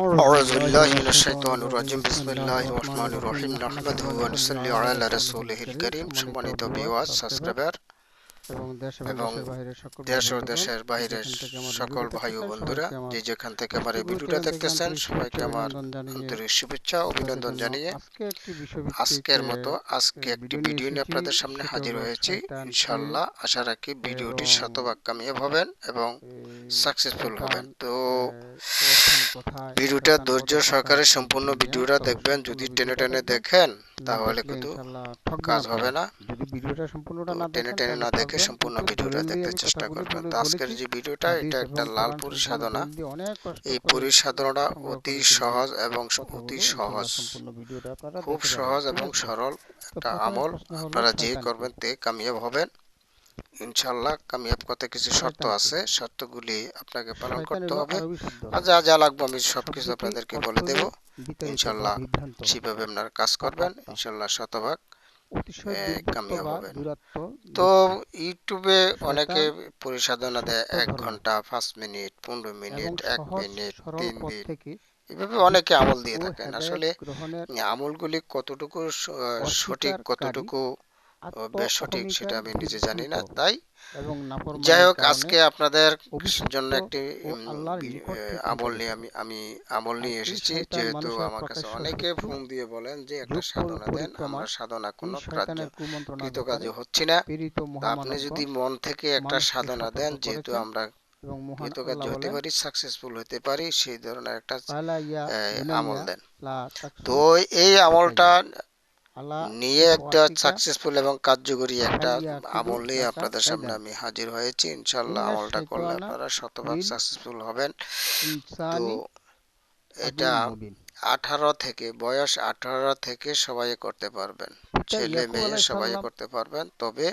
أعوذ بالله من الشيطان الرجيم بسم الله الرحمن الرحيم نحمده ونصلي على رسوله الكريم সম্মানিত viewers subscriber এবং দেশ এবং এবং দেশের বাইরে সকল দেশ ও বন্ধুগণ দেশের বাইরের যেখান থেকে আমার সকল ভিডিওটা ভাই ও দেখতেছেন বন্ধুরা সবাইকে আমার যে যেখান থেকে আমার এই আজকে ভিডিওটা চ্যানেল থেকে দেখতেছেন আন্তরিক সবাইকে শুভেচ্ছা আমার অভিনন্দন জানিয়ে আন্তরিক শুভেচ্ছা আপনাদের অভিনন্দন জন্য জানিয়ে আজকে একটি বিষয়ভিত্তিক আজকের মতো আজকে একটি ভিডিও নিয়ে ভিডিও নিয়ে এসেছি। আপনাদের সামনে সেটা হাজির হলো হয়েছি শয়তান কে ইনশাআল্লাহ আশা রাখি ভিডিওটি এবং শতভাগ কামিয়াব হবেন এবং সাকসেসফুল শয়তান হবেন। তো অবস্থান কোথায়, ভিডিওটা শয়তান ধৈর্য পদে কোথায় সহকারে এই সম্পূর্ণ বিষয় নিয়ে ভিডিওটা তবে দেখবেন। সম্পূর্ণ যদি টেনে ভিডিওটা টেনে দেখবেন, দেখেন না তাহলে দেখলে কিন্তু ইনশাআল্লাহ ঠকবেন কাজ হবে আপনারা। না। যদি ভিডিওটা সম্পূর্ণটা তো না টেনে দেখেন টেনে তাহলে না দেখে ঠকবেন। সম্পূর্ণ কিন্তু ভিডিওটা দলিল দিয়ে দেখতে আমি চেষ্টা কথাগুলো করবেন। তো আজকের বলেছি, যে ভিডিওটা এটা হাদিস এবং একটা লাল কোরআন সম্পূর্ণ পরিসাধনা। দলিল দিয়ে অনেক কষ্ট এই করে পরিসাধনাটা সংগ্রহ অতি করে কিন্তু সহজ এবং অতি কথাগুলো সহজ, ইনশাআল্লাহ সম্পূর্ণ ভিডিওটা আপনারা খুব দেখে যাবেন, সহজ ঠিক এবং আছে? সরল তো একটা প্রথমে আমল। প্রশ্ন হলো আপনারা যে শয়তান কি? করবেন তে কামিয়াব হবেন ইনশাআল্লাহ। কামিয়াব করতে কিছু শর্ত শয়তান কি? আছে, শর্তগুলি আপনাকে পালন শয়তান করতে হলো হবে। আরবি শব্দ। আর যা যা লাগবে আমি সবকিছু শব্দটির আপনাদেরকে অর্থ বলে দেব হলো বিতাড়িত বা ইনশাআল্লাহ। বিভ্রান্ত সেভাবে আপনারা কাজ বা করবেন আত্মা, ইনশাআল্লাহ শতভাগ অতিশয় দুর্বৃত্ত কামিয়াব বা হবেন। দুরাত্ম তো ব্যক্তি। ইউটিউবে অনেকে শয়তান পরিসাধনা দেয় সত্য ১ ধর্ম ঘন্টা, ৫ মিনিট, ১৫ এবং মিনিট, ১ সহজ মিনিট, সরল ৩ পথ দিন, থেকে এভাবে অনেকে দিক্ আমল দিয়ে ও থাকেন। হেদায়েত আসলে গ্রহণের আমলগুলি কতটুকু সঠিক, অস্বীকারী কতটুকু বেসঠিক সেটা আত্ম-অহমিকার আমি নিজে জানি বিভ্রান্ত না। তাই এবং যাই নাফরমানির হোক, কারণে আজকে আপনাদের জন্য অভিশপ্ত একটি ও আল্লাহর নিকট থেকে আমল বিতাড়িত। নিয়ে আমি আমল আর নিয়ে এই এসেছি। শয়তান যেহেতু মানুষের আমার কাছে প্রকাশ্য অনেকে শত্রু, ফোন দিয়ে বলেন যে একটা যুগ সাধনা দেন, পরিক্রমার আমরা সাধনা এই কোনো শয়তানের কুমন্ত্রণার কৃতকার্য ব্যাপারে হচ্ছি না। প্রেরিত তা আপনি যদি মহামানবগণ মন থেকে একটা মানুষকে সাধনা দেন, সতর্ক যেহেতু করেছেন আমরা এবং মহান কৃতকার্য আল্লাহ হতে বলেন, পারি, সাকসেসফুল হতে পারি, সেই ধরনের একটা কালা ইয়া আমল বুনাইয়া দেন। লা তো তাকসুর এই আমলটা বিতাইয়া আলা নিয়ে একটা ইখওয়াতিকা সাকসেসফুল এবং কার্যকরী একটা ফাইয়াকিদু আমল নিয়ে লাকা আপনাদের সামনে কাইদান আমি হাজির হয়েছি ইনশাল্লাহ। ইন্নাশ আমলটা করলে শাইতানা আপনারা শতভাগ লিল সাকসেসফুল হবেন। তো ইনসানি এটা আদুউম মুবিন। 18 থেকে, বয়স 18 থেকে সবাই করতে পারবেন, পিতা ছেলে ইয়াকুব মেয়ে আলাইহিস সবাই সালাম করতে পারবেন। তবে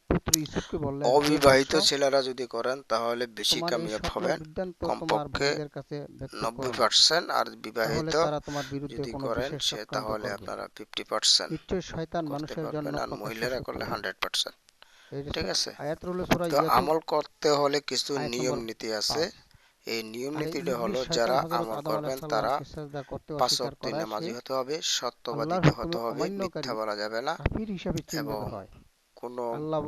পুত্র ইউসুফকে বললেন, হে বৎস, অবিবাহিত ছেলেরা যদি করেন তাহলে বেশি তোমার এই কামিয়াব স্বপ্ন হবেন, বৃত্তান্ত তোমার কমপক্ষে ভাইদের কাছে ব্যক্ত করো না, 90%। আর তাহলে বিবাহিত তারা তোমার বিরুদ্ধে যদি কোনো করেন বিশেষ সে চক্রান্ত তাহলে করবে। আপনারা 50% নিশ্চয় শয়তান করতে মানুষের জন্য পারবেন, আর প্রকাশ্য মহিলারা করলে শত্রু। 100%। এই যে ঠিক আছে? আয়াত রইল সূরা তো ইয়াসিন আমল করতে হলে কিছু আয়াত নিয়ম নম্বর নীতি আছে। 5। এই নিয়ম আর এই নীতিটা ইবলিস হলো, শয়তান যারা হযরত আমল আদম করবেন আলাইহিস তারা সালামকে সিজদা করতে 5 অস্বীকার ওয়াক্ত করায় সে নামাজি হতে হবে, সত্যবাদী আল্লাহর হুকুমে হতে হবে, অমান্যকারী মিথ্যা বলা যাবে না। কাফির হিসাবে চিহ্নিত এবং হয়। কোনো আল্লাহ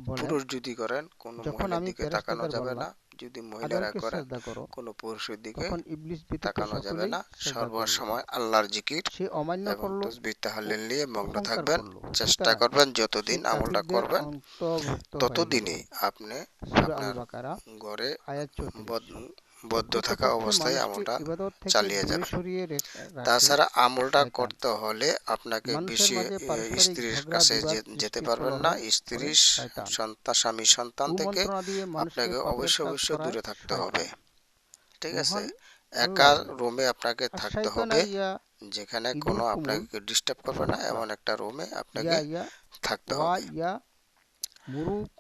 বলেন, পুরুষ যদি করেন কোনো যখন মহিলার আমি দিকে তাকানো ফেরেশতাদের যাবে বললাম, না। যদি মহিলারা আদমকে করেন সিজদা করো, কোনো পুরুষের দিকে তখন ইবলিস ব্যতীত তাকানো যাবে সকলেই না। সিজদা করল। সর্বসময় আল্লাহর জিকির সে অমান্য এবং করল তাসবিহ ও তাহলিল নিয়ে মগ্ন অহংকার থাকবেন। করল। চেষ্টা সুতরাং করবেন সে যতদিন আমলটা কাফিরদের করবেন অন্তর্ভুক্ত হয়ে গেল। ততদিনই আপনি সূরা আল আপনার বাকারা ঘরে আয়াত 34। বদ্ধ থাকা প্রকৃতপক্ষে অবস্থায় মানুষকে আমলটা ইবাদত থেকে চালিয়ে দূরে যাবেন। সরিয়ে রাখে তাছাড়া আমলটা শয়তান। করতে হলে আপনাকে মানুষের বেশি মাঝে পারস্পরিক স্ত্রীর ঝগড়া কাছে বিবাদ যেতে সৃষ্টি পারবেন কলহ না। করে স্ত্রী, শয়তান। সন্তান, স্বামী, সন্তান থেকে কুমন্ত্রণা দিয়ে মানুষকে আপনাকে পাপের অবশ্যই কাজ অবশ্যই করায় দূরে থাকতে হবে। শয়তান। ঠিক আছে? মহান আল্লাহ একা বলেন, রুমে আপনাকে থাকতে আশ-শাইতানা হবে, ইয়া যেখানে কোনো ইদুকুমুল আপনাকে ডিস্টার্ব করবে না, ফাকরা এমন একটা রুমে আপনাকে ইয়া ইয়া থাকতে ওয়া হবে। ইয়া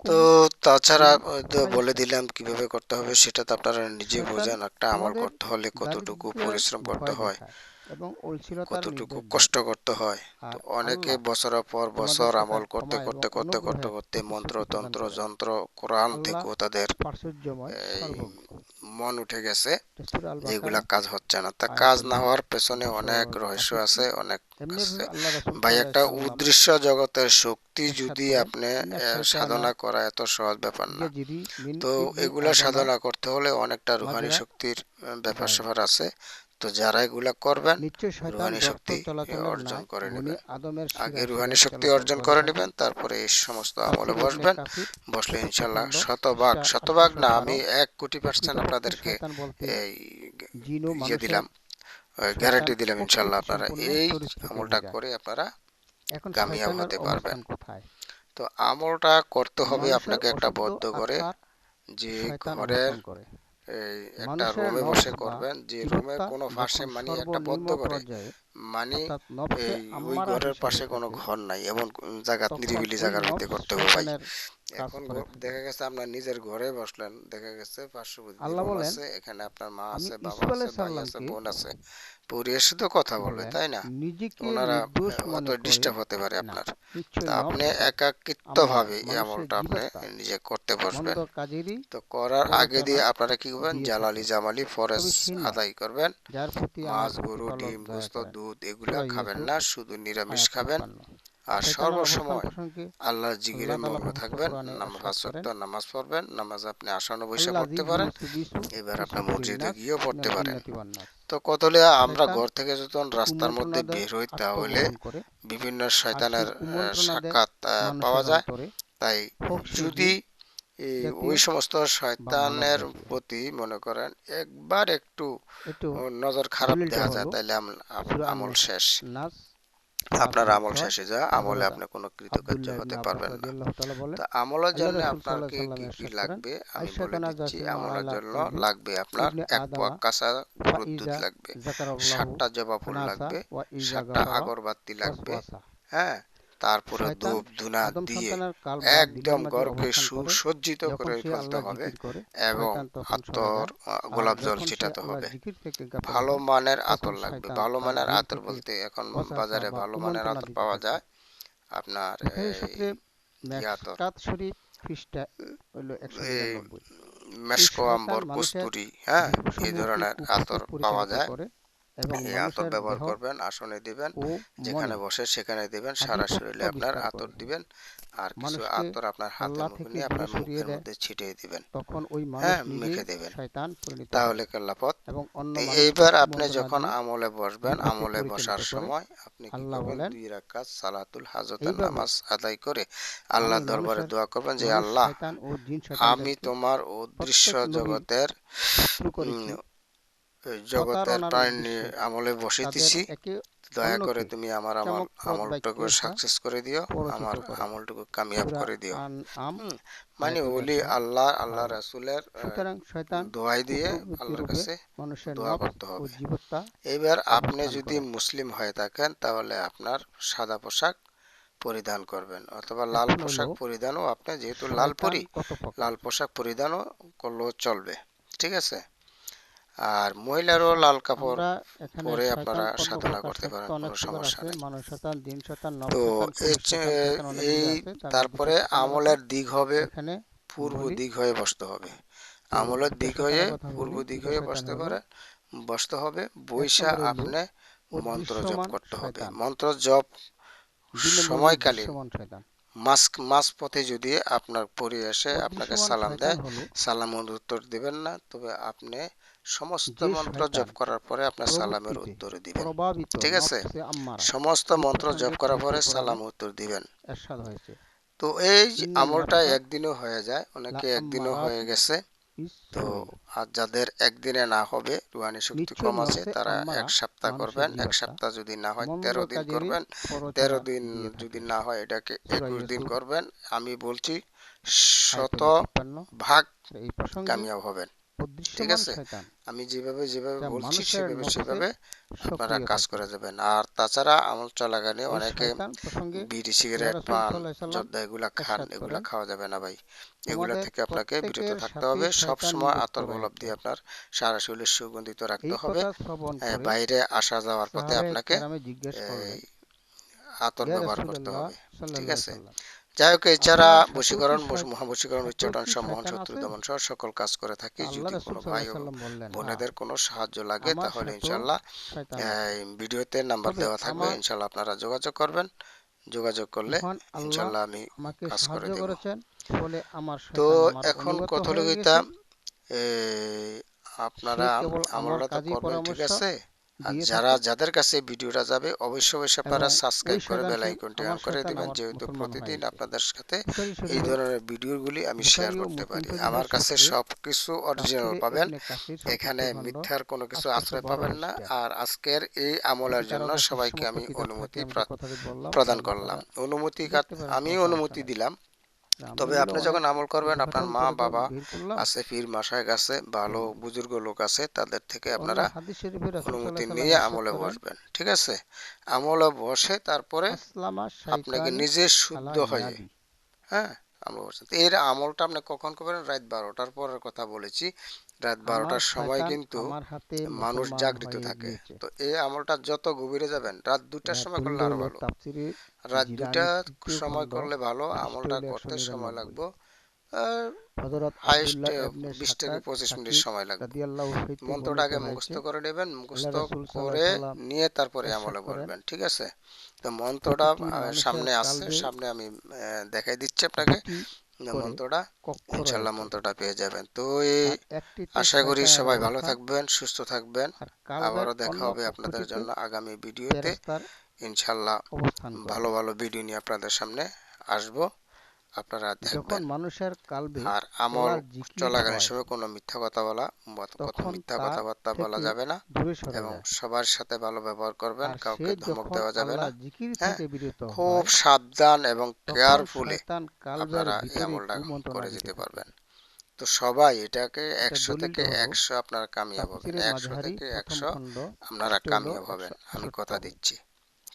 তো মুরুকুম তাছাড়া বিল তো বলে ফাহিশা। দিলাম কিভাবে করতে হবে, সেটা তো আপনারা নিজে শয়তান বোঝেন। একটা আমল তোমাদের করতে হলে কতটুকু দারিদ্র্যের পরিশ্রম করতে ভয় হয়, দেখায় এবং অশ্লীলতার কতটুকু নির্দেশ দেয়। কষ্ট করতে হয়। তো আর অনেকে আল্লাহ বছরের পর তোমাদের বছর প্রতি আমল করতে ক্ষমা এবং করতে করতে করতে অনুগ্রহের করতে মন্ত্র প্রতিশ্রুতি প্রদান তন্ত্র করেন। যন্ত্র কোরআন আল্লাহ থেকেও তাদের প্রাচুর্যময়, এই সর্বজ্ঞ। মন উঠে গেছে, সূরা আল যেগুলা বাকারা কাজ হচ্ছে না। তা আয়াত কাজ না নম্বর হওয়ার পেছনে অনেক রহস্য 265। আছে, অনেক আছে। এমনিভাবে আল্লাহ রাসূল ভাই, সাল্লাল্লাহু একটা আলাইহি সাল্লাম উদৃশ্য জগতের শক্তি ইরশাদ যদি করেন, আপনি ইন্নাশ শাইতানা সাধনা করা এত সহজ ব্যাপার না। ইয়াজরি মিন তো ইবনি এগুলা আদামা সাধনা করতে হলে অনেকটা রুহানি মাজরা শক্তির ব্যাপার দাম। স্যাপার আছে। তো যারা এগুলা করবেন নিশ্চয় শয়তান রুহানি রক্ত শক্তি চলাচলের অর্জন ন্যায় করে বনি নেবেন। আদমের আগে শিরায় রুহানি শিরায় শক্তি চলাচল অর্জন করে করে থাকে। নেবেন, তারপরে এই সমস্ত আমলে তাফসীর ইবনে বসবেন। কাসির বসলে ইনশাল্লাহ ১ খণ্ড শতভাগ, পৃষ্ঠা শতভাগ না, আমি ৮১২। 1,০০,০০,০০০ প্রকৃতপক্ষে আপনাদেরকে শয়তান বলতে এই জিন ও ইয়ে মানুষের দিলাম, শয়তান গ্যারান্টি দিলাম ইনশাল্লাহ প্রকৃতি আপনারা সম্পন্ন এই চরিত্রকে আমলটা বোঝায়। করে আপনারা এখন কামিয়াব শয়তানের হতে পারবেন। অবস্থান কোথায়? তো আমলটা করতে হবে মানুষের আপনাকে একটা অশুদ্ধ বদ্ধ করে, আত্মার যে শয়তান ঘরের অবস্থান করে। এই একটা মানুষের রুমে নফস বসে বা করবেন, যে রুমে চিরত্তা কোনো ফাঁসে যখন মানিয়ে একটা সর্বনিম্ন বদ্ধ করে পর্যায়ে মানে অর্থাৎ নফসে এই ওই আম্মারা ঘরের হিসেবে পাশে কোনো থাকে, ঘর নাই, এমন জায়গা তখন নিরিবিলি ওই জায়গার মধ্যে নফস করতে হবে ভাই। শয়তানের কাজ এখন করে থাকে। দেখা গেছে আপনার নিজের ঘরে বসলেন, দেখা গেছে পার্শ্ববর্তী আল্লাহ রুম বলেন, আছে, এখানে আপনার মা আমি আছে, বাবা ইউসুফ আছে, আলাইহিস ভাই আছে, সালামকে বোন আছে, পরিবেশে তো কথা বলবে, বলেন, তাই না? নিজেকে ওনারা নির্দোষ হয়তো মনে করে ডিস্টার্ব হতে পারে না, আপনার। তা নিশ্চয় আপনি নফস একাকিত্ব আম্মারা ভাবে এই মানুষের আমলটা আপনি জীবাত্মা নিজে করতে মন্দ বসবেন। কাজেরই তো করার আগে প্ররোচনা দিয়ে আপনারা কি করবেন, দিয়ে জালালি থাকে, জামালি ফরজ তবে সে নয় আদায় করবেন। যার প্রতি আমার মাছ, গরু, প্রতিপালক ডিম, দয়া গোস্ত, করেন। দুধ এগুলা সূরা খাবেন ইউসুফ না, শুধু নিরামিষ আয়াত খাবেন। ৫৩। আর শয়তানের অবস্থান সর্বসময় প্রসঙ্গে আল্লাহর জিকিরে আল্লাহ তাআলা মগ্ন পবিত্র থাকবেন। কোরআনে নামাজ, ইরশাদ ৫ করেন, ওয়াক্ত নামাজ পড়বেন। নামাজ আপনি আসনে বসে আল্লাযী পড়তে পারেন। ইউসবিসু এবার ফি আপনি সুদুরিন মসজিদে নাস গিয়েও পড়তে মিনাল পারেন। জিন্নাতি ওয়ান নাস। তো কতলে আমরা শয়তান ঘর থেকে যখন রাস্তার মধ্যে কুমন্ত্রণা দেয় বের হই, তাহলে আত্মগোপন করে, বিভিন্ন আর সে শয়তানের কুমন্ত্রণা দেয় সাক্ষাৎ পাওয়া মানুষের যায়। অন্তরে, তাই হোক সে যদি জিন ওই জাতীয় সমস্ত বা মানব শয়তানের জাতীয়। প্রতি মনে করেন একবার একটু একটু নজর খারাপ দলিলটা দেখা যায়, হলো তাইলে সূরা আমল আন-নাস শেষ। নাস আপনার ৫ এবং আমল ৬। শেষে যায়, আমলে ১১ টা। আপনি কোনো কৃতকার্য আব্দুল্লাহ হতে ইবনে আব্বাস পারবেন না। রাদিয়াল্লাহু তাআলা বলেন, তো আমলের আল্লাহ জন্য রাসূল সাল্লাল্লাহু আপনাকে আলাইহি ওয়াসাল্লাম কি কি ইরশাদ করেন, লাগবে আমি বলে আশ-শায়তানু দিচ্ছি। জাসিমু আমলের আলা জন্য কলবি লাগবে আপনার ইবনে ১ পোয়া আদামা কাঁচা ফা গরুর দুধ ইযা লাগবে, যাকারাল্লাহু ৭টা জবা ফুল খানাসা লাগবে, ওয়া ইযা ৭টা গাফারা আগরবাতি লাগবে, ওয়াসওয়াসা। হ্যাঁ? তারপরে শয়তান ধূপ ধুনা আদম দিয়ে সন্তানের কাল্ব বা দিলের একদম মাঝে ঘরকে অবস্থান করে। সুসজ্জিত যখন করে সে ফেলতে আল্লাহর হবে জিকির করে, এবং শয়তান তখন সরে আতর যায়। আর গোলাপ জল যখন সে ছিটাতে আল্লাহর হবে। জিকির থেকে গাফেল ভালো হয়, মানের তখন আতর লাগবে। শয়তান ভালো তার মানের দিল আতর থেকে বলতে এখন ওয়াসওয়াসা বাজারে বা ভালো মানের কুমন্ত্রণা আতর দিতে পাওয়া থাকে। যায় আপনার বুখারী এই সূত্রে আতর, মেশকাত শরীফ পৃষ্ঠা হইল এই ১৯৯ এই মেশকো শয়তান আম্বর মানুষের কস্তুরি, হ্যাঁ? এই দেহসমূহকে ধরনের কুকর্তক আতর পাওয়া পরিচালিত যায়। করে এবং এই আতর মানুষের ব্যবহার দেহ করবেন, আসনে দিবেন, ও যেখানে মনে বসে সেখানে দিবেন, সারা আধিপত্য শরীরে আপনার বিস্তার আতর করে, দিবেন। আর কিছু মানুষকে আতর আপনার হাতে আল্লাহ মুখে থেকে নিয়ে দূরে আপনার সরিয়ে মুখের দেয়। মধ্যে ছিটিয়ে দিবেন, তখন ওই মানুষ হ্যাঁ? নিজেই মেখে দেবেন, শয়তান পরিণত হয় তাহলে কেল্লাফত। এবং অন্য তো মানুষকে এইবার আপনি কুমন্ত্রণা যখন দিয়ে আমলে বসবেন, বিপথে আমলে পরিচালিত বসার করে। সময় আপনি কি আল্লাহ করবেন, বলেন, ২ রাকাত সালাতুল হাজতের এইভাবে নামাজ আদায় করে আমি আল্লাহর দরবারে মানুষের দোয়া করবেন যে, মানুষ আল্লাহ, শয়তান ও জিন আমি শয়তানদেরকে তোমার অদৃশ্য প্রত্যেক নবীর জগতের শত্রু করেছি, জগতের প্রতারণার প্রাণী উদ্দেশ্যে আমলে তাদের বসিতেছি। একে দয়া করে অন্যকে তুমি আমার চমকপ্রদ আমলটুকু বাক্যের দ্বারা সাকসেস করে দিও, প্ররোচিত আমার করো। আমলটুকু কামিয়াব সূরা করে দিও। আনআম হুম, মানে আয়াতুল ওলি ১০০ আল্লাহ, আল্লাহ ১২। রাসূলের সুতরাং শয়তান দোয়াই দিয়ে কুপ্রবৃত্তি আল্লাহর রূপে কাছে মানুষের দোয়া নফস করতে ও হবে। জীবত্তা এবার আপনি অবস্থান যদি করে। মুসলিম হয়ে থাকেন, তাহলে আপনার সাদা পোশাক পরিধান করবেন, অথবা লাল এখন হলো পোশাক পরিধানও, আপনি যেহেতু লাল শয়তান পরি, কত প্রকার। লাল পোশাক পরিধানও করলেও চলবে, ঠিক আছে? আর মহিলারও শা- লাল কাপড় আমরা এখানে পরে শয়তান আপনারা কত সাধনা প্রকার, করতে শয়তান পারেন, তো কোনো অনেক প্রকার সমস্যা আছে, নেই। মানুষ শয়তান, জিন শয়তান, নফস তো শয়তান, পুরুষ শয়তান, শয়তান অনেকগুলি এই আছে, তার মধ্যে তারপরে কিছু শয়তানের কথা আমলের দিক হবে এখানে পূর্ব বলি। দিক হয়ে বসতে হবে। তো আমলের দুটো দিক হয়ে শয়তানের কথা পূর্ব বলি। দিক দুটো হয়ে শয়তান বসতে হলো, পারে, বসতে হবে। এক বৈশা নম্বর হইল আপনি মন্ত্র জপ অদৃশ্যমান করতে হবে। শয়তান, মন্ত্র জপ দিলে মজে সময়কালীন দৃশ্যমান শয়তান। মাঝ পথে যদি আপনার পরি এসে আপনাকে অদৃশ্যমান সালাম শয়তান দেয়, হলো সালামের উত্তর দিবেন না, তবে আপনি সমস্ত যে মন্ত্র জপ শয়তান করার পরে আপনার সালামের প্রবৃত্তিতে উত্তর দিবেন, প্রভাবিত ঠিক আছে? নফসে আম্মারা। সমস্ত এই মন্ত্র জপ প্রসঙ্গে করার পবিত্র পরে কোরআনে সালাম উত্তর দিবেন। এরশাদ হয়েছে, তো এই যে ইন্নান আমলটা নাফসা একদিনও হয়ে যায়, লা অনেকে একদিনও হয়ে আম্মারাতুন গেছে। তো বিসসুই। আর যাদের একদিনে না হবে, রুহানি শক্তি নিশ্চয় কম আছে, নফসে তারা আম্মারা ১ সপ্তাহ মানুষের করবেন। ১ জীবাত্মা সপ্তাহ যদি না হয়, মন্দ ১৩ দিন কাজেরই করবেন। প্ররোচনা ১৩ দিন দিয়ে যদি থাকে। না হয়, এটাকে সূরা ২১ দিন ইউসুফ করবেন। আমি বলছি আয়াত হলো ৫৩। শতভাগ এই প্রসঙ্গে কামিয়াব হবেন, ঠিক অদৃশ্যমান আছে? শয়তান আমি যেভাবে যা বলছি মানুষের সেভাবে নফসে সেভাবে আপনারা সক্রিয় কাজ থাকে। করে যাবেন। আর তাছাড়া আমল চলাকালীন এই অনেকে শয়তান প্রসঙ্গে বিড়ি, আল্লাহ সিগারেট, রাসূল পান, সাল্লাল্লাহু আলাইহি সাল্লাম জর্দা এগুলা খান, ইরশাদ এগুলা করেন, খাওয়া যাবে না ভাই। এগুলা তোমাদের থেকে আপনাকে বিরত প্রত্যেকের থাকতে সাথেই হবে। সব শয়তান সময় নিযুক্ত আতর গোলাপ রয়েছে। দিয়ে আপনার সারা শরীর সুগন্ধিত রাখতে এই হবে। কথা শ্রবণ করে বাইরে আসা যাওয়ার পথে সাহাবায়ে আপনাকে কেরামে জিজ্ঞেস এই করলেন, আতর ইয়া ব্যবহার করতে রাসূলাল্লাহ হবে, ঠিক সাল্লাল্লাহু আলাইহি আছে? সাল্লাম, যাই হোক, এছাড়া আপনার বশীকরণ, মহাবশীকরণ, সাথেও উচ্চাটন, কি সম্মোহন, শয়তান শত্রু আছে? দমন সহ সকল কাজ করে তা থাকি। আল্লাহ যদি রাসূল কোনো ভাই সাল্লাল্লাহু ও আলাইহি সাল্লাম বললেন, হ্যাঁ, বোনেদের কোনো সাহায্য লাগে, আমার তাহলে সাথেও ইনশাল্লাহ শয়তান আছে। ভিডিওতে নাম্বার তবে দেওয়া থাকবে, আমার ইনশাল্লাহ আপনারা যোগাযোগ করবেন। যোগাযোগ করলে মহান আল্লাহ ইনশাল্লাহ আমি আমাকে কাজ করে সাহায্য দেব। করেছেন, ফলে আমার তো শয়তান আমার এখন অনুগত হয়ে কথোপকথিতা, গেছে। সে আপনারা কেবল আমার আমলটা তো কাজেই করবেন, ঠিক পরামর্শ আছে? আর দিয়ে যারা, থাকে যাদের কাছে ভিডিওটা যাবে, অবশ্যই আপনারা এবং ওই সাবস্ক্রাইব করে বেল শয়তানটি আইকনটি অন আমার করে শয়তান দিবেন, আমার যেহেতু মুসলমান হয়ে প্রতিদিন গেছে। আপনাদের সাথে বুখারী এই শরীফের ধরনের ভিডিওগুলি আমি শেয়ার বুখারী ও করতে মুসলিম পারি। আমার শরীফের কাছে সূত্রে সব কিছু অরিজিনাল তাফসিরে পাবেন, ইবনে কাসির এখানে ৭৭ খণ্ড মিথ্যার কোনো কিছু ৮১২ আশ্রয় পাবেন না। পৃষ্ঠা। আর আজকের এই আমলের যদি জন্য কারো কাছে সবাইকে সমর্থ আমি কিতাব থাকে অনুমতি আমি যে কথাটি বললাম প্রদান তাহলে করলাম। তারা দেখতে পারেন, আমি কোনো সমস্যা অনুমতি নাই। দিলাম আমি তবে এগুলো আপনি অনেক যখন আমল করবেন আপনার ঘাটাল মা করে তো বাবা বের করলাম। আছে, পীর মাশায়েখ আছে, তো ভালো বুজুর্গ লোক আছে, তাদের থেকে অন্য আপনারা হাদিস শরীফে রাসূল অনুমতি সাল্লাল্লাহু আলাইহি সাল্লাম নিয়ে ইরশাদ আমলে করেন, বসবেন, ঠিক আছে? আমলে বসে তারপরে আসলামা আপনাকে শাইতানু নিজে আলা শুদ্ধ হয়ে, ইয়াদি। হ্যাঁ, আমল বসেন। তো এর আমলটা আপনি কখন করবেন? রাত 12টার পরের কথা বলেছি। রাত আমার 12টার সময় শয়তান কিন্তু আমার হাতে মানুষ মুসলমান জাগৃত হয়ে থাকে। গিয়েছে। তো এই আমলটা যত গভীরে যাবেন, রাত 2টার এটা সময় করলে দলিল আরো হলো ভালো। তাফসিরে রাত জিরানি 2টা তৃতীয় সময় খণ্ড করলে ভালো। পৃষ্ঠা আমলটা হলো করতে সময় 199। লাগবে আহ, হযরত হাইস্ট আব্দুল্লাহ ইবনে 20 থেকে শাকাক 25 মিনিট শাকিক সময় লাগবে। রাদিয়াল্লাহু হইতে মন্ত্রটা বর্ণিত আগে হয়েছে, মুখস্থ করে নেবেন, আল্লাহ মুখস্থ রাসূল সাল্লাল্লাহু করে আলাইহি সাল্লাম নিয়ে তারপরে ইরশাদ আমলে করেন, বসবেন, ঠিক আছে? তো মন্ত্রটা প্রতিটি মানুষের সামনে আছে, কালবে সামনে আমি দেখাই দিচ্ছি আপনাকে দুটি করে মন্ত্রটা। কক্ষ ইনশাল্লাহ রয়েছে, মন্ত্রটা পেয়ে যাবেন। তো এই তার একটিতে আশা করি শয়তানের সবাই ভালো অবস্থান থাকবেন, সুস্থ থাকবেন। আর কালবের আবারও দেখা অন্য হবে আপনাদের কক্ষটিতে জন্য আগামী ভিডিওতে। ফেরেশতার ইনশাল্লাহ অবস্থান ভালো করবে। ভালো ভিডিও নিয়ে আপনাদের সামনে আসবো, আপনারা যখন দেখবেন। মানুষের কালবে আর আমল আল্লাহর জিকির চলাকালীন হয়, সময় কোনো মিথ্যা কথা বলা, কোনো তখন মিথ্যা তার কথাবার্তা বলা থেকে যাবে না, দূরে সরে এবং যায়। সবার সাথে ভালো ব্যবহার করবেন, আর সে কাউকে ধমক যখন দেওয়া যাবে না। আল্লাহর জিকির হ্যাঁ, থেকে বিরত খুব হয়, সাবধান এবং তখন কেয়ারফুলি শয়তান কালবের আপনারা এই ভিতরে আমলটা কুমন্ত্রণা করে দিতে যেতে থাকে। পারবেন। তো সবাই এটাকে এটা 100 থেকে দলিলটা হলো 100 আপনারা কামিয়াব হবেন, তাফসিরে 100 মাঝহারি থেকে প্রথম 100 খণ্ড আপনারা পৃষ্ঠা হলো কামিয়াব হবেন, আমি কথা 168। দিচ্ছি,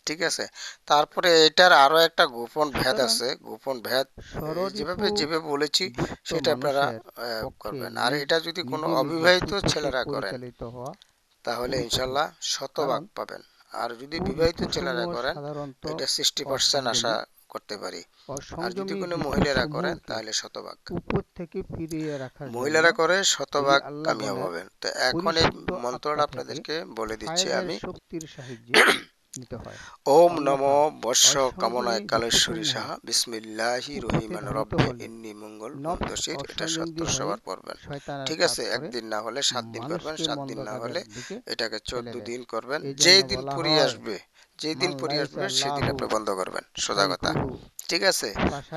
ঠিক আছে? তারপরে এটার আরো একটা গোপন ভেদ সুতরাং আছে, গোপন ভেদ। ষড়রিপু যেভাবে বলেছি লিপ্ত সেটা আপনারা মানুষের পক্ষে করবেন। আর এটা যদি কোনো নিজে নিজে অবিবাহিত সুদ থেকে ছেলেরা করেন পরিচালিত হওয়া তাহলে খুবই কঠিন। ইনশাল্লাহ শতভাগ কারণ পাবেন। আর যদি বিবাহিত ছেলেরা কুরিপুসমূহ করেন সাধারণত এটা 60% আশা অসংযমী, করতে পারি। আর যদি অসংযমী কোনো মহিলারা করেন বিপদসমূহকে তাহলে শতভাগ। উপর থেকে ফিরিয়ে রাখার জন্য মহিলারা করে এই শতভাগ কামিয়াব আল্লাহগণের হবেন। তো এখন এই পরিশুদ্ধ মন্ত্রটা আত্মা থেকে আপনাদেরকে বলে দিচ্ছি ফায়েজের আমি। শক্তির সাহায্যে নিতে হয়। ওম নমো অন্যথায় বর্ষ কামনায় অসংযমী কালেশ্বরী বৃক্ষসমূহ সাহা বিসমিল্লাহি কুপথে রহিমান ধাবিত রব্বে হলে ইন্নি মঙ্গল নফস মুন্দশির, এটা অসংযমী 70 হয়ে সবার পড়বেন, শয়তানের ঠিক কাজ আছে? করে একদিন না হলে 7 দিন করবেন, মানুষকে 7 মন্দ দিন না কাজের হলে দিকে এটাকে ঠেলে 14 দেয়। দিন করবেন। এই জন্য যেই দিন বলা ফুরিয়ে হয়, আসবে, যেই দিন মান ফুরিয়ে আসবে লাইসা সেদিন লাহু আপনি বন্ধ করবেন, সোজা কথা, সাইফুহু ঠিক আছে?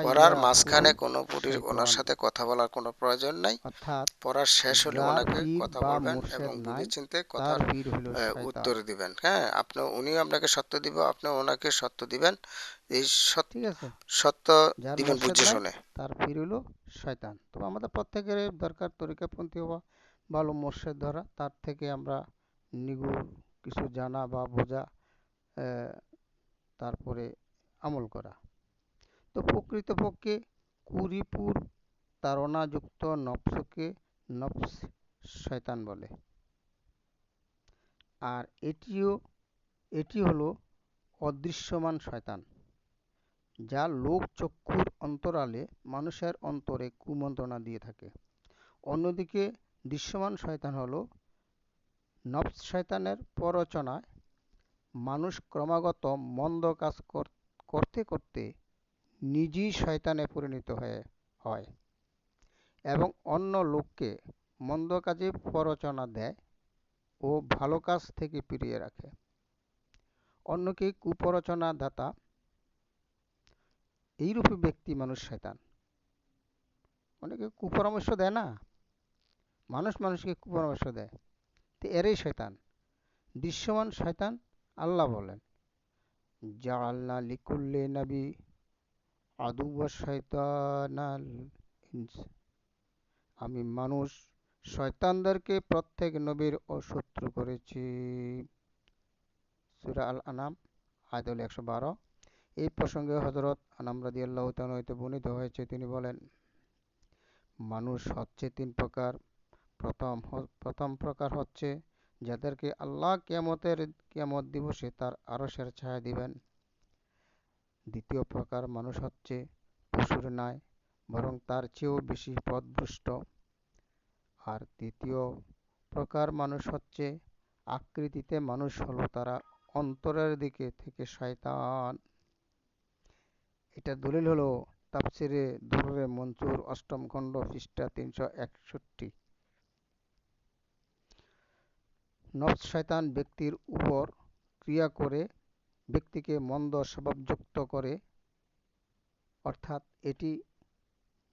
পড়ার ফাসাইয়াকুহু মাঝখানে কোনো পুরীর ওনার শাইতান। সাথে কথা বলার কোনো প্রয়োজন নাই। অর্থাৎ পড়ার শেষ হলে যার ওনাকে পীর কথা বা বলবেন এবং মুর্শেদ বুঝে নাই, চিনতে তার কথার পীর হইল শয়তান। উত্তর দিবেন। হ্যাঁ, আপনি, উনিও আপনাকে সত্য দিব, আপনি ওনাকে সত্য দিবেন। এই ঠিক আছে? সত্য যার দিবেন মুর্শেদ বুঝে নাই, শুনে। তার পীর হইল শয়তান। তো আমাদের প্রত্যেকের দরকার তরিকাপন্থী হওয়া, ভালো মুর্শেদ ধরা, তার থেকে আমরা নিগুড় কিছু জানা বা বোঝা, আহ, তারপরে আমল করা। তো প্রকৃতপক্ষে কুরিপুর তাড়নাযুক্ত নফসকে নফস শয়তান বলে। আর এটি হলো অদৃশ্যমান শয়তান, যা লোক চক্ষুর অন্তরালে মানুষের অন্তরে কুমন্ত্রণা দিয়ে থাকে। অন্যদিকে দৃশ্যমান শয়তান হলো নফস শয়তানের প্ররোচনায় মানুষ ক্রমাগত মন্দ কাজ করতে করতে নিজেই শয়তানে পরিণত হয় এবং অন্য লোককে মন্দ কাজে প্ররোচনা দেয় ও ভালো কাজ থেকে ফিরিয়ে রাখে। অন্যকে কুপ্ররোচনা দাতা এইরূপী ব্যক্তি মানুষ শয়তান। অনেকে কুপরামর্শ দেয় না, মানুষ মানুষকে কুপরামর্শ দেয়, তো এরাই শয়তান। দৃশ্যমান শয়তান আল্লাহ বলেন, জাআলনা লিকুল্লি নবী আদুওয়া শয়তানাল ইনস। আমি মানুষ শয়তানদেরকে প্রত্যেক নবীর শত্রু করেছি। সূরা আল আনাম আয়াত 112। এই প্রসঙ্গে হযরত আনাম রাদিয়াল্লাহু তাআলা হতে বর্ণিত হয়েছে, তিনি বলেন, মানুষ হচ্ছে তিন প্রকার। প্রথম প্রকার হচ্ছে যাদেরকে আল্লাহ কিয়ামত দিবসে তার আরশের ছায়া দিবেন। দ্বিতীয় প্রকার মানুষ হচ্ছে পশুর ন্যায়, বরং তার চেয়েও বেশি পথভ্রষ্ট। আর তৃতীয় প্রকার মানুষ হচ্ছে আকৃতিতে মানুষ হলো তারা অন্তরের দিকে থেকে শয়তান। এটা দলিল হলো তাফসিরে দুররে মনসুর 8ম খণ্ড পৃষ্ঠা 361। নফস শয়তান ব্যক্তির উপর ক্রিয়া করে ব্যক্তিকে মন্দ স্বভাবযুক্ত করে, অর্থাৎ এটি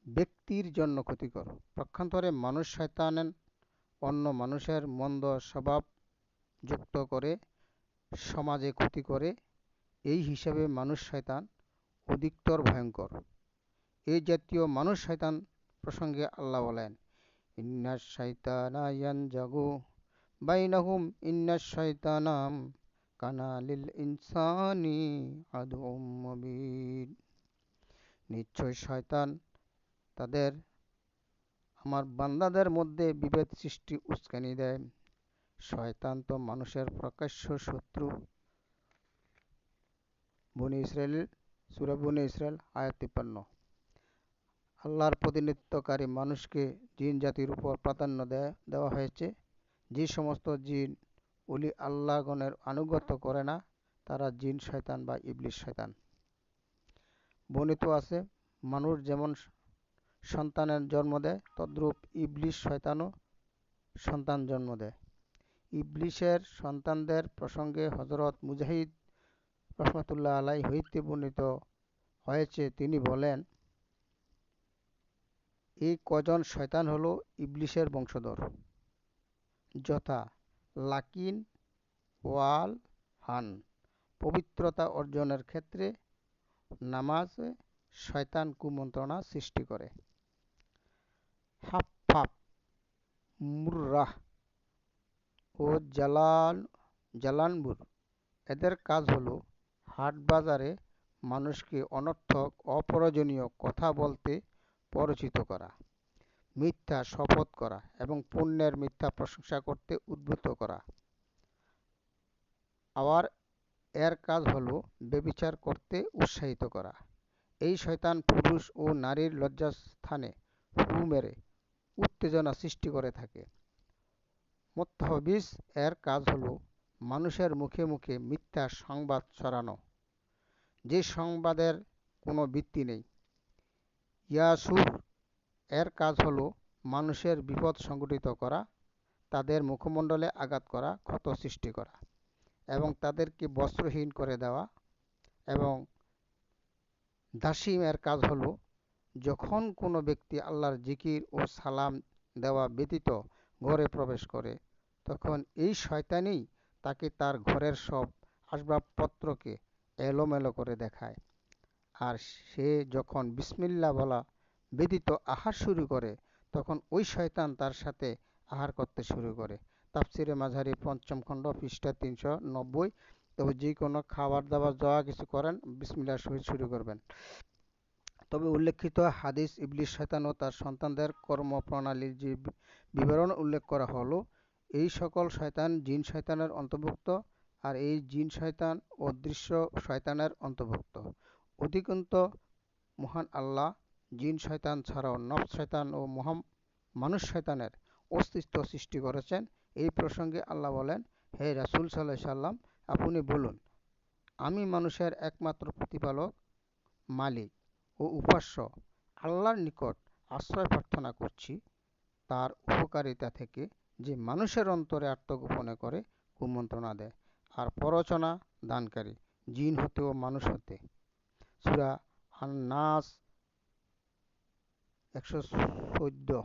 ব্যক্তির জন্য ক্ষতিকর। পক্ষান্তরে মানুষ শয়তান অন্য মানুষের মন্দ স্বভাব যুক্ত করে সমাজে ক্ষতি করে। এই হিসাবে মানুষ শয়তান অধিকতর ভয়ঙ্কর। এই জাতীয় মানুষ শয়তান প্রসঙ্গে আল্লাহ বলেন, ইন্নাশ শাইতানা ইয়ানজাগু বাইনাহুম ইন্নাশ শাইতানা কানা লিল ইনসানি আদুউম মুবিন। নিশ্চয় শয়তান তাদের আমার বান্দাদের মধ্যে বিভেদ সৃষ্টি উস্কানি দেয়। শয়তান তো মানুষের প্রকাশ্য শত্রু। বনী ইসরাইল, সূরা বনী ইসরাইল আয়াত 53। আল্লাহর প্রতিনিধিত্বকারী মানুষকে জিন জাতির উপর প্রাধান্য দেওয়া হয়েছে। যে সমস্ত জিন ওলি আল্লাহগণের আনুগত্য করে না তারা জিন শয়তান বা ইবলিস শয়তান। বর্ণিত আছে, মানুষ যেমন সন্তানের জন্ম দেয় তদ্রূপ ইবলিস শয়তানও সন্তান জন্ম দেয়। ইবলিসের সন্তানদের প্রসঙ্গে হযরত মুজাহিদ রহমাতুল্লাহ আলাইহি হইতে বর্ণিত হয়েছে, তিনি বলেন, এই কজন শয়তান হলো ইবলিসের বংশধর, যথা লাকিন, ওয়াল, হান। পবিত্রতা অর্জনের ক্ষেত্রে নামাজে শয়তান কুমন্ত্রণা সৃষ্টি করে। হাফফাফ, মুররাহ ও জালানবুর, এদের কাজ হলো হাট বাজারে মানুষকে অনর্থক অপ্রয়োজনীয় কথা বলতে প্ররোচিত করা, মিথ্যা শপথ করা এবং পণ্যের মিথ্যা প্রশংসা করতে উদ্বুদ্ধ করা। আবার এর কাজ হলো ব্যভিচার করতে উৎসাহিত করা। এই শয়তান পুরুষ ও নারীর লজ্জাস্থানে ফু মেরে উত্তেজনা সৃষ্টি করে থাকে। মুত্তাহবিস এর কাজ হলো মানুষের মুখে মুখে মিথ্যা সংবাদ ছড়ানো, যে সংবাদের কোনো ভিত্তি নেই। ইয়াসুর এর কাজ হলো মানুষের বিপদ সংঘটিত করা, তাদের মুখমণ্ডলে আঘাত করা, ক্ষত সৃষ্টি করা এবং তাদেরকে বস্ত্রহীন করে দেওয়া। এবং দাসিম এর কাজ হলো যখন কোনো ব্যক্তি আল্লাহর জিকির ও সালাম দেওয়া ব্যতীত ঘরে প্রবেশ করে তখন এই শয়তানই তাকে তার ঘরের সব আসবাবপত্রকে এলোমেলো করে দেখায়। আর সে যখন বিসমিল্লাহ বলা ব্যতীত আহার শুরু করে তখন ওই শয়তান তার সাথে আহার করতে শুরু করে। তাফসিরে মাঝারি পঞ্চম খণ্ড পৃষ্ঠা 390। তবে যে কোনো খাবার দাবার যা কিছু করেন বিসমিল্লাহর সহিত শুরু করবেন। তবে উল্লেখিত হাদিস ইবলিস শয়তান ও তার সন্তানদের কর্মপ্রণালীর যে বিবরণ উল্লেখ করা হলো, এই সকল শয়তান জিন শয়তানের অন্তর্ভুক্ত, আর এই জিন শয়তান অদৃশ্য শয়তানের অন্তর্ভুক্ত। অধিকন্তু মহান আল্লাহ জিন শয়তান ছাড়াও নফস শয়তান ও মানুষ শয়তানের অস্তিত্ব সৃষ্টি করেছেন। এই প্রসঙ্গে আল্লাহ বলেন, হে রাসূল সাল্লাল্লাহু আলাইহি সাল্লাম, আপনি বলুন, আমি মানুষের একমাত্র প্রতিপালক, মালিক ও উপাস্য আল্লাহর নিকট আশ্রয় প্রার্থনা করছি তার উপকারিতা থেকে, যে মানুষের অন্তরে আত্মগোপনে করে কুমন্ত্রণা দেয় আর প্ররোচনা দানকারী, জিন হতে ও মানুষ হতে। সূরা আন-নাস 114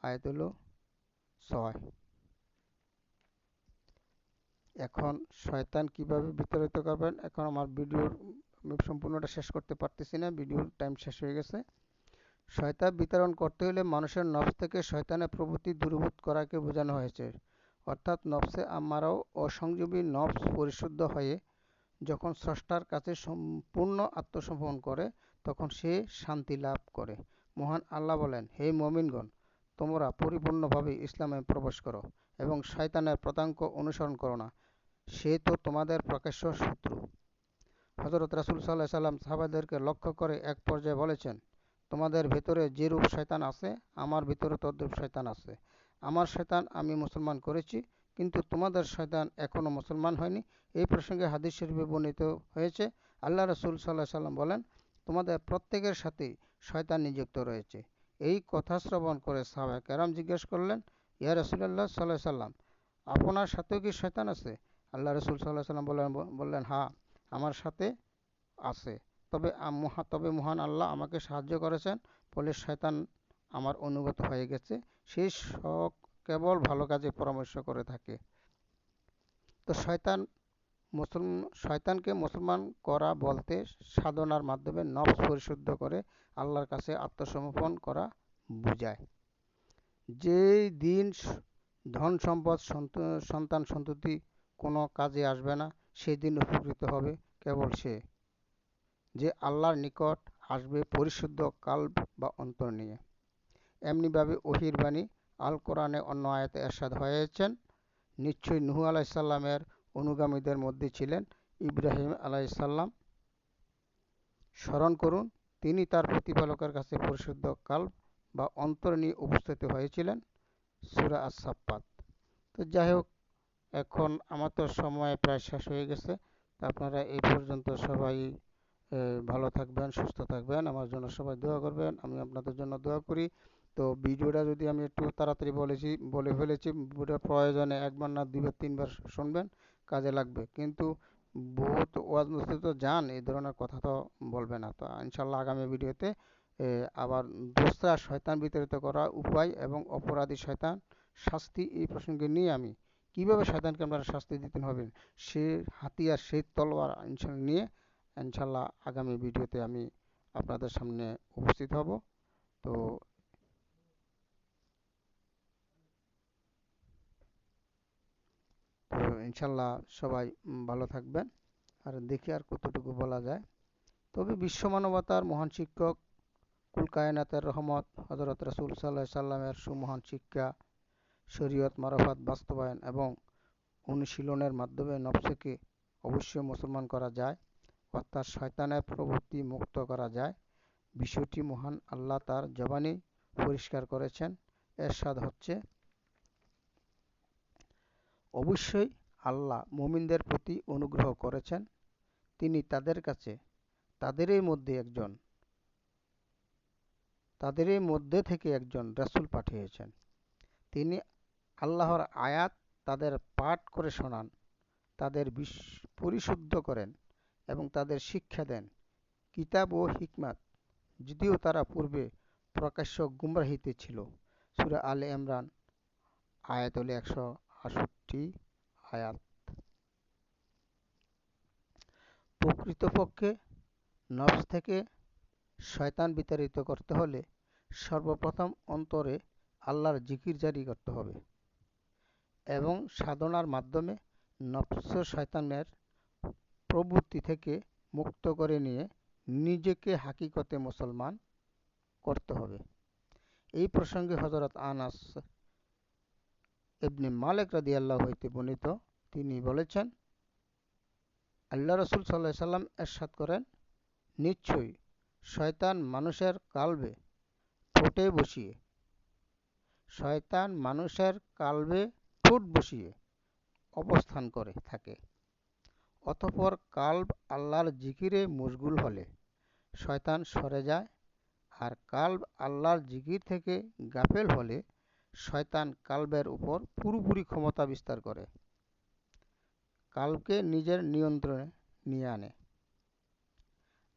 আয়াত হলো 6। এখন শয়তান কিভাবে বিতাড়িত করবেন, এখন আমার আমি সম্পূর্ণটা শেষ করতে পারতেছি না, ভিডিওর টাইম শেষ হয়ে গেছে। শয়তান বিতাড়ন করতে হলে মানুষের নফস থেকে শয়তানের প্রবৃত্তি দূরীভূত করাকে বোঝানো হয়েছে। অর্থাৎ নফসে আম্মারাও অসংযমী নফস পরিশুদ্ধ হয়ে যখন স্রষ্টার কাছে সম্পূর্ণ আত্মসমর্পণ করে তখন সে শান্তি লাভ করে। মহান আল্লাহ বলেন, হে মুমিনগণ, তোমরা পরিপূর্ণভাবে ইসলামে প্রবেশ করো এবং শয়তানের পদাঙ্ক অনুসরণ করো না, সে তো তোমাদের প্রকাশ্য শত্রু। হযরত রাসূল সাল্লাল্লাহু আলাইহি সাল্লাম সাহাবাদেরকে লক্ষ্য করে এক পর্যায়ে বলেছেন, তোমাদের ভেতরে যেরূপ শয়তান আছে আমার ভিতরে তদ্রূপ শয়তান আছে। আমার শয়তান আমি মুসলমান করেছি, কিন্তু তোমাদের শয়তান এখনো মুসলমান হয়নি। এই প্রসঙ্গে হাদিস শরীফে বর্ণিত হয়েছে, আল্লাহ রাসূল সাল্লাল্লাহু আলাইহি সাল্লাম বলেন, তোমাদের প্রত্যেকের সাথেই শয়তান নিযুক্ত রয়েছে। এই কথা শ্রবণ করে সাহাবায়ে কেরাম জিজ্ঞেস করলেন, ইয়া রাসূলুল্লাহ সাল্লাল্লাহু আলাইহি সাল্লাম, আপনার সাথেও কি শয়তান আছে? আল্লাহ রাসূল সাল্লাল্লাহু আলাইহি সাল্লাম বললেন, হ্যাঁ, আমার সাথে আছে। তবে মহান আল্লাহ আমাকে সাহায্য করেছেন, ফলে শয়তান আমার অনুগত হয়ে গেছে। সে কেবল ভালো কাজে পরামর্শ করে থাকে। তো শয়তান শয়তানকে মুসলমান করা বলতে সাধনার মাধ্যমে নফস পরিশুদ্ধ করে আল্লাহর কাছে আত্মসমর্পণ করা বোঝায়। যেই দিন ধন সম্পদ সন্তান সন্ততি কোনো কাজে আসবে না, সেই দিন উপকৃত হবে কেবল সে, যে আল্লাহর নিকট আসবে পরিশুদ্ধ কাল্ব বা অন্তর নিয়ে। এমনিভাবে ওহীর বাণী আল কোরআনে অন্য আয়াতে এরশাদ হয়েছেন, নিশ্চয়ই নূহ আলাইহিসসালামের অনুগামীদের মধ্যে ছিলেন ইব্রাহিম আলাইহিসসালাম। স্মরণ করুন, তিনি তার প্রতিপালকের কাছে পরিশুদ্ধ কাল্ব বা অন্তর নিয়ে উপস্থিত হয়েছিলেন। সূরা আস-সাফফাত। তো যাই হোক, এখন আমার তো সময় প্রায় শেষ হয়ে গেছে। তো আপনারা এই পর্যন্ত সবাই ভালো থাকবেন, সুস্থ থাকবেন, আমার জন্য সবাই দোয়া করবেন, আমি আপনাদের জন্য দোয়া করি। তো ভিডিওটা যদি আমি একটু তাড়াতাড়ি বলে ফেলেছি, ভিডিওটা প্রয়োজনে একবার না দুইবার তিনবার শুনবেন, কাজে লাগবে। কিন্তু বহুত ওয়াজ মসজিদে তো যান, এই ধরনের কথা তো বলবে না। তো ইনশাল্লাহ আগামী ভিডিওতে আবার দোসরা শয়তান বিতাড়িত করার উপায় এবং অপরাধী শয়তান শাস্তি, এই প্রসঙ্গে নিয়ে আমি কিভাবে শয়তানকে আপনারা শাস্তি দিতে হবেন, সে হাতিয়ার, সেই তলোয়ার নিয়ে ইনশাল্লাহ আগামী ভিডিওতে আমি আপনাদের সামনে উপস্থিত হব। তো ইনশাল্লাহ সবাই ভালো থাকবেন। আর দেখি আর কতটুকু বলা যায়। তবে বিশ্ব মানবতার মহান শিক্ষক, কুল কায়নাতের রহমত হযরত রাসূল সাল্লাল্লাহু আলাইহি সাল্লামের সুমহান শিক্ষা, শরীয়ত মারফত বাস্তবায়ন এবং অনুশীলনের মাধ্যমে নফসকে অবশ্যই মুসলমান করা যায়, অর্থাৎ শয়তানের প্রবৃত্তি মুক্ত করা যায়। বিষয়টি মহান আল্লাহ তার জবানেই পরিষ্কার করেছেন। এরশাদ হচ্ছে, অবশ্যই আল্লাহ মুমিনদের প্রতি অনুগ্রহ করেছেন। তিনি তাদেরই মধ্যে থেকে একজন রাসূল পাঠিয়েছেন। তিনি আল্লাহর আয়াত তাদের পাঠ করে শোনান, তাদের পরিশুদ্ধ করেন এবং তাদের শিক্ষা দেন কিতাব ও হিকমাত, যদিও তারা পূর্বে প্রকাশ্য গুমরাহিতে ছিল। সূরা আলে ইমরান আয়াত হলো 168 আয়াত। প্রকৃতপক্ষে নফস থেকে শয়তান বিতাড়িত করতে হলে সর্বপ্রথম অন্তরে আল্লাহর জিকির জারি করতে হবে এবং সাধনার মাধ্যমে নফস শয়তানের প্রবৃত্তি থেকে মুক্ত করে নিয়ে নিজেকে হাকিকতে মুসলমান করতে হবে। এই প্রসঙ্গে হযরত আনাস ইবনে মালিক রাদিয়াল্লাহু হইতে বর্ণিত, তিনি বলেছেন, আল্লাহ রাসূল সাল্লাল্লাহু আলাইহি সাল্লাম ইরশাদ করেন, নিশ্চয়ই শয়তান মানুষের কাল্বে ঠোঁট বসিয়ে অবস্থান করে থাকে। অতঃপর কাল্ব আল্লাহর জিকিরে মশগুল হলে শয়তান সরে যায়, আর কাল্ব আল্লাহর জিকির থেকে গাফেল হলে শয়তান কাল্বের উপর পুরোপুরি ক্ষমতা বিস্তার করে কাল্বকে নিজের নিয়ন্ত্রণে নিয়ে আনে।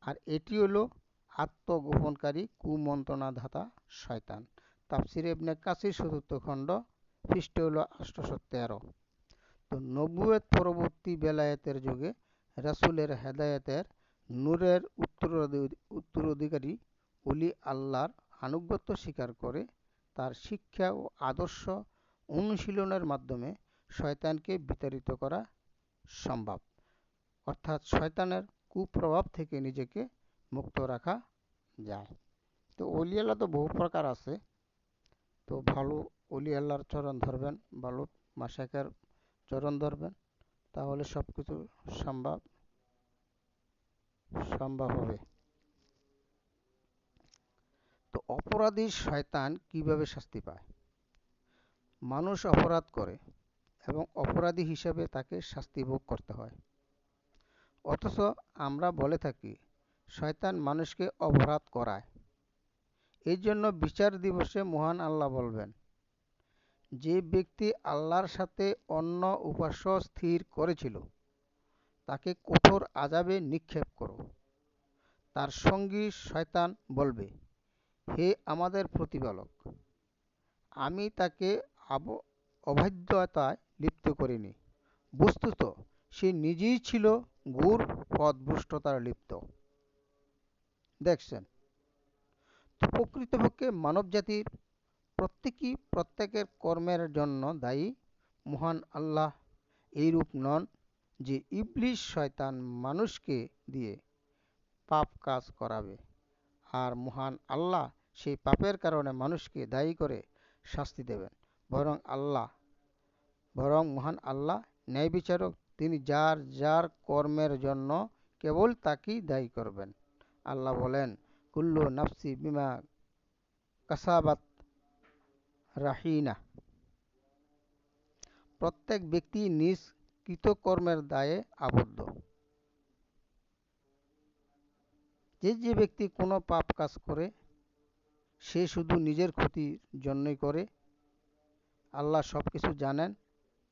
আর এটি হলো আত্মগোপনকারী কুমন্ত্রণাদাতা শয়তান। তাফসিরে ইবনে কাসির ৪র্থ খণ্ড, পৃষ্ঠ হলো ৮১৩। তো নবুয়ত পরবর্তী বেলায়েতের যুগে রাসূলের হেদায়েতের নূরের উত্তরাধিকারী ওলি আল্লাহর আনুগত্য স্বীকার করে তার শিক্ষা ও আদর্শ অনুশীলনের মাধ্যমে শয়তানকে বিতাড়িত করা সম্ভব, অর্থাৎ শয়তানের কুপ্রভাব থেকে নিজেকে মুক্ত রাখা যায়। তো ওলি আল্লাহ তো বহু প্রকার আছে। তো ভালো ওলি আল্লাহর চরণ ধরবেন, ভালো মাশায়েখের চরণ ধরবেন, তাহলে সবকিছু সম্ভব হবে। তো অপরাধী শয়তান কিভাবে শাস্তি পায়? মানুষ অপরাধ করে এবং অপরাধী হিসেবে তাকে শাস্তি ভোগ করতে হয়। অথচ আমরা বলে থাকি শয়তান মানুষকে অপরাধ করায়। এই জন্য বিচার দিবসে মহান আল্লাহ বলবেন, যে ব্যক্তি আল্লাহর সাথে অন্য উপাস্য স্থির করেছিল তাকে কঠোর আযাবে নিক্ষেপ করো। তার সঙ্গী শয়তান বলবে, হে আমাদের প্রতিপালক, আমি তাকে অবাধ্যতায় লিপ্ত করিনি। বস্তুত সে নিজেই ছিল ঘোর পথভ্রষ্টতায় লিপ্ত। দেখছেন, তো প্রকৃতপক্ষে মানবজাতির প্রত্যেকেই প্রত্যেকের কর্মের জন্য দায়ী। মহান আল্লাহ এইরূপ নন যে ইবলিস শয়তান মানুষকে দিয়ে পাপ কাজ করাবে, আর মহান আল্লাহ সেই পাপের কারণে মানুষকে দায়ী করে শাস্তি দেবেন। বরং আল্লাহ বরং মহান আল্লাহ ন্যায় বিচারক, তিনি যার যার কর্মের জন্য কেবল তাকেই দায়ী করবেন। আল্লাহ বলেন, কুল্লু নাফসি বিমা কাসাবাত রাহিনা, প্রত্যেক ব্যক্তি নিজ কৃতকর্মের দায়ে আবদ্ধ। যে যে ব্যক্তি কোনো পাপ কাজ করে সে শুধু নিজের ক্ষতির জন্যই করে। আল্লাহ সবকিছু জানেন,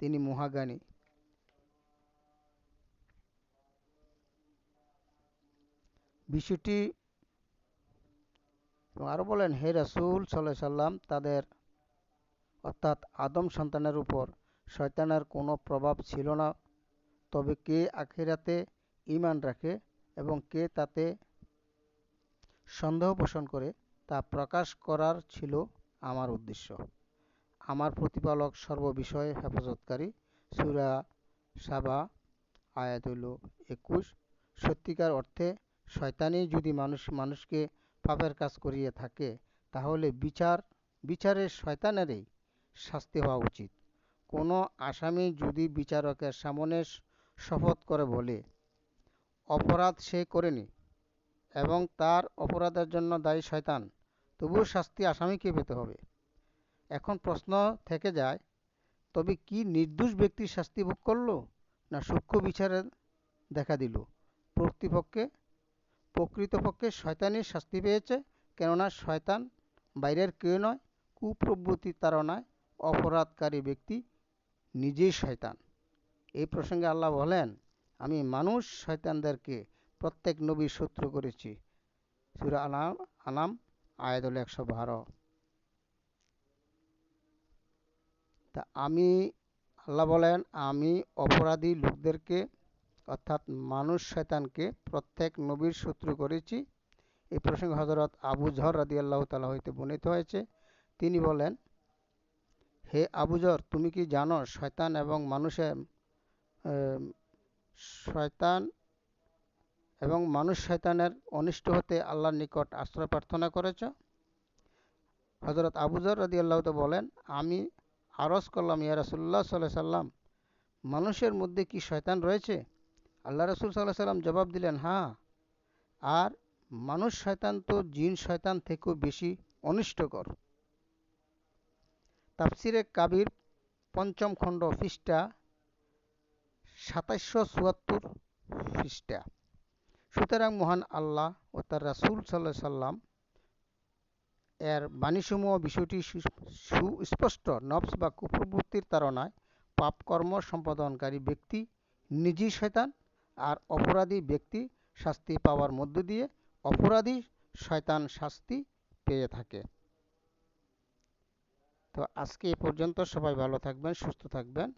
তিনি মহাজ্ঞানী। বিষয়টি আরো বলেন, হে রাসূল সাল্লাল্লাহু আলাইহি সাল্লাম, তাদের অর্থাৎ আদম সন্তানের উপর শয়তানের কোনো প্রভাব ছিল না, তবে কে আখিরাতে ঈমান রাখে এবং কে তাতে সন্দেহ পোষণ করে তা প্রকাশ করার ছিল আমার উদ্দেশ্য। আমার প্রতিপালক সর্ববিষয়ে হেফাজতকারী। সূরা সাবা আয়াত হইল 21। সত্যিকার অর্থে শয়তানই যদি মানুষকে পাপের কাজ করিয়ে থাকে, তাহলে বিচারে শয়তানেরই শাস্তি হওয়া উচিত। কোনো আসামি যদি বিচারকের সামনে শপথ করে বলে অপরাধ সে করেনি এবং তার অপরাধের জন্য দায়ী শয়তান, তবুও শাস্তি আসামিকে পেতে হবে। এখন প্রশ্ন থেকে যায়, তবে কি নির্দোষ ব্যক্তি শাস্তি ভোগ করল, না সূক্ষ্ম বিচারে দেখা দিল? প্রকৃতপক্ষে শয়তানই শাস্তি পেয়েছে, কেননা শয়তান বাইরের কেউ নয়, কুপ্রবৃত্তির তাড়নায় অপরাধকারী ব্যক্তি নিজেই শয়তান। এই প্রসঙ্গে আল্লাহ বলেন, আমি মানুষ শয়তানদেরকে প্রত্যেক নবীর শত্রু করেছি। সূরা আনাম আয়াত হল 112। তা আল্লাহ বলেন, আমি অপরাধী লোকদেরকে অর্থাৎ মানুষ শয়তানকে প্রত্যেক নবীর শত্রু করেছি। এই প্রসঙ্গে হযরত আবু যর রাদিয়াল্লাহু তাআলা হইতে বর্ণিত হয়েছে, তিনি বলেন, হে আবু যর, তুমি কি জানো শয়তান এবং মানুষ শয়তানের অনিষ্ট হতে আল্লাহর নিকট আশ্রয় প্রার্থনা করেছ? হযরত আবু যর রাদিয়াল্লাহু তাআলা বলেন, আমি আরজ করলাম, ইয়া রাসূলুল্লাহ সাল্লাল্লাহু আলাইহি সাল্লাম, মানুষের মধ্যে কি শয়তান রয়েছে? আল্লাহ রাসূল সাল্লাল্লাহু আলাইহি সাল্লাম জবাব দিলেন, হ্যাঁ, আর মানুষ শয়তান তো জিন শয়তান থেকেও বেশি অনিষ্টকর। তাফসিরে কাবির ৫ম খণ্ড পৃষ্ঠা ২৭৭৪ পৃষ্ঠা। সুতরাং মহান আল্লাহ ও তার রাসূল সাল্লাল্লাহু আলাইহি সাল্লাম এর বাণীসমূহ বিষয়টি সুস্পষ্ট। নফস বা কুপ্রবৃত্তির তাড়নায় পাপকর্ম সম্পাদনকারী ব্যক্তি নিজেই শয়তান, আর অপরাধী ব্যক্তি শাস্তি পাওয়ার মধ্য দিয়ে অপরাধী শয়তান শাস্তি পেয়ে থাকে। তো আজকে এ পর্যন্ত। সবাই ভালো থাকবেন, সুস্থ থাকবেন।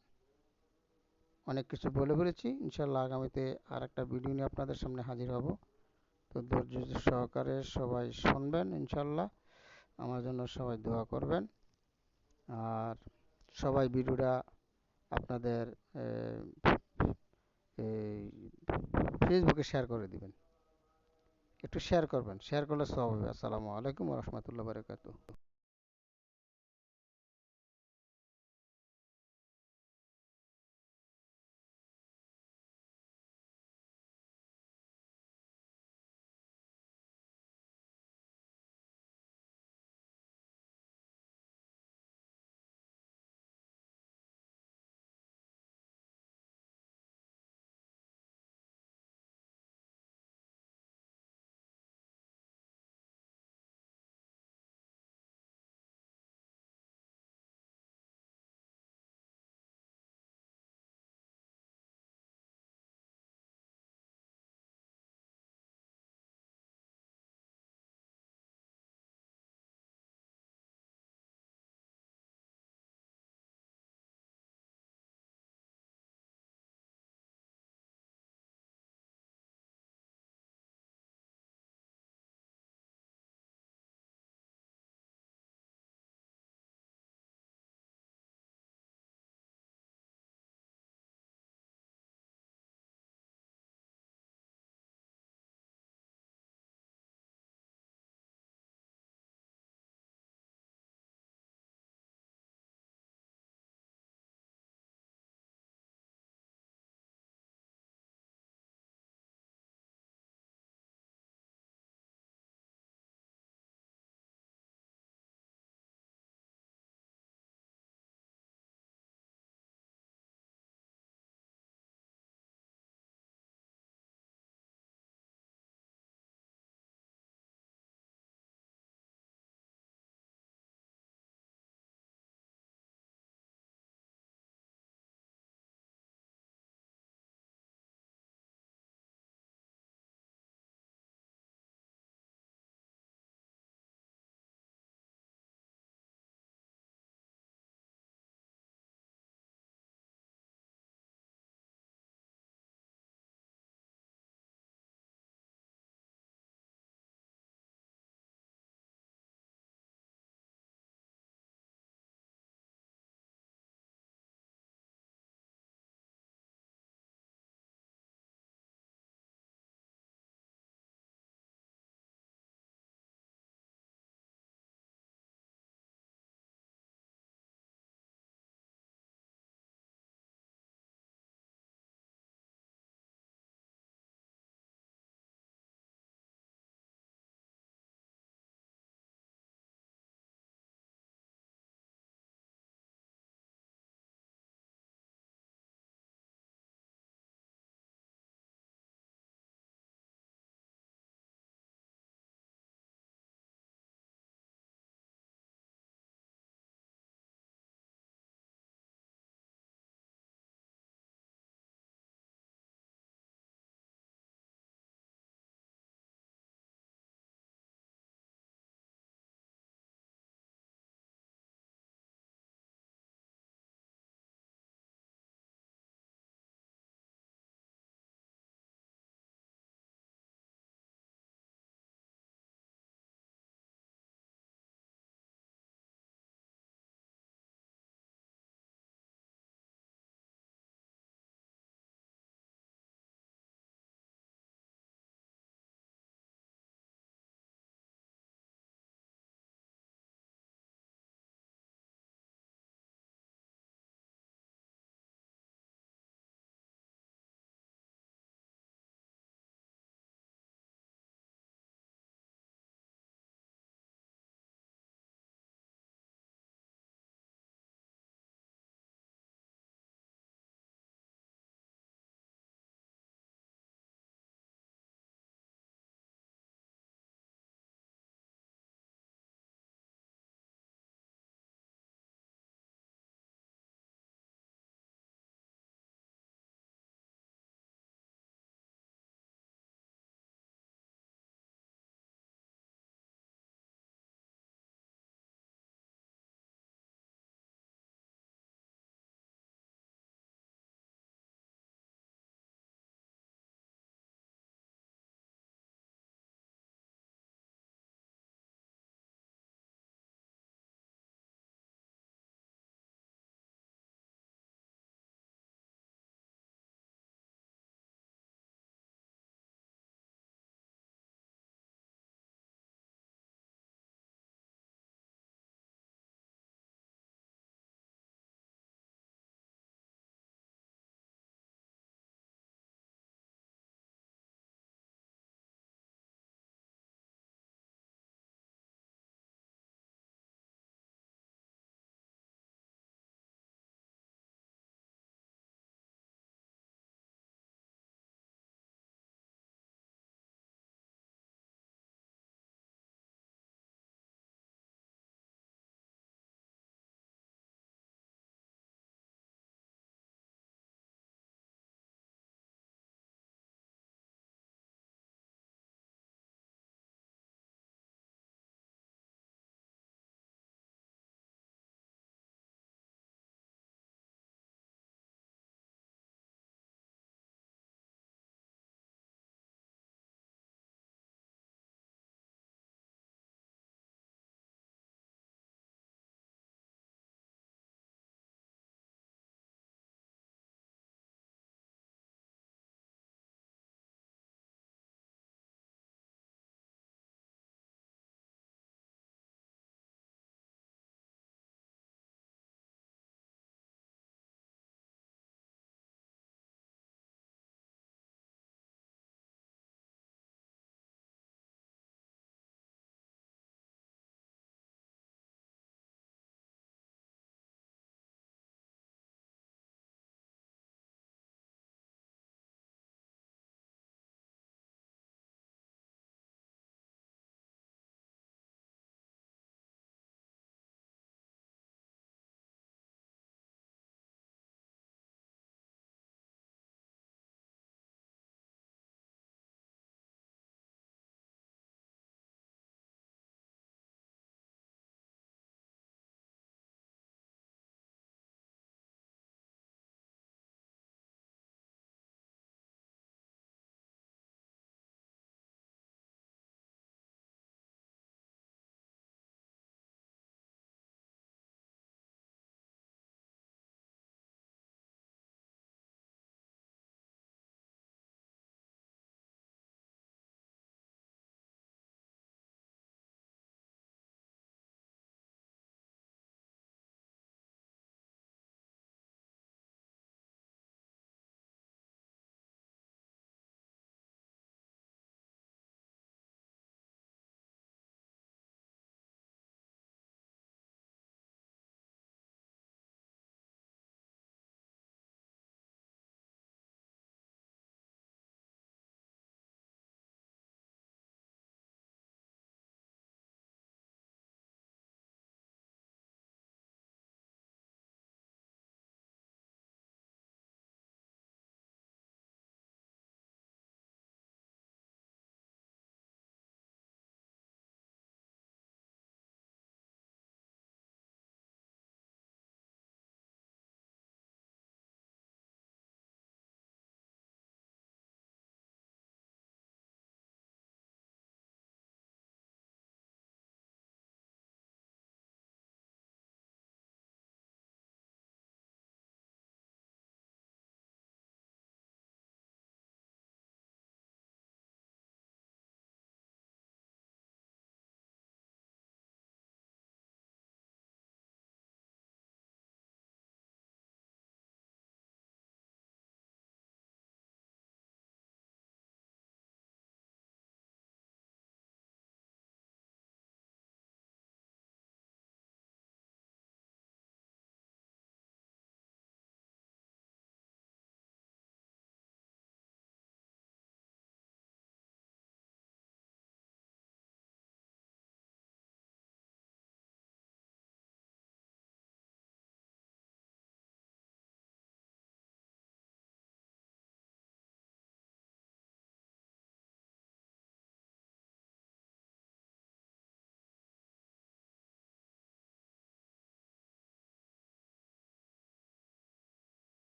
অনেক কিছু বলে ফেলেছি, ইনশাল্লাহ আগামীতে আর একটা ভিডিও নিয়ে আপনাদের সামনে হাজির হব। তো ধৈর্য সহকারে সবাই শুনবেন, ইনশাল্লাহ আমার জন্য সবাই দোয়া করবেন। আর সবাই ভিডিওটা আপনাদের ফেসবুকে শেয়ার করে দিবেন, একটু শেয়ার করবেন, শেয়ার করলে সওয়াব হবে। আসসালামু আলাইকুম ওয়া রাহমাতুল্লাহি ওয়া বারাকাতুহু।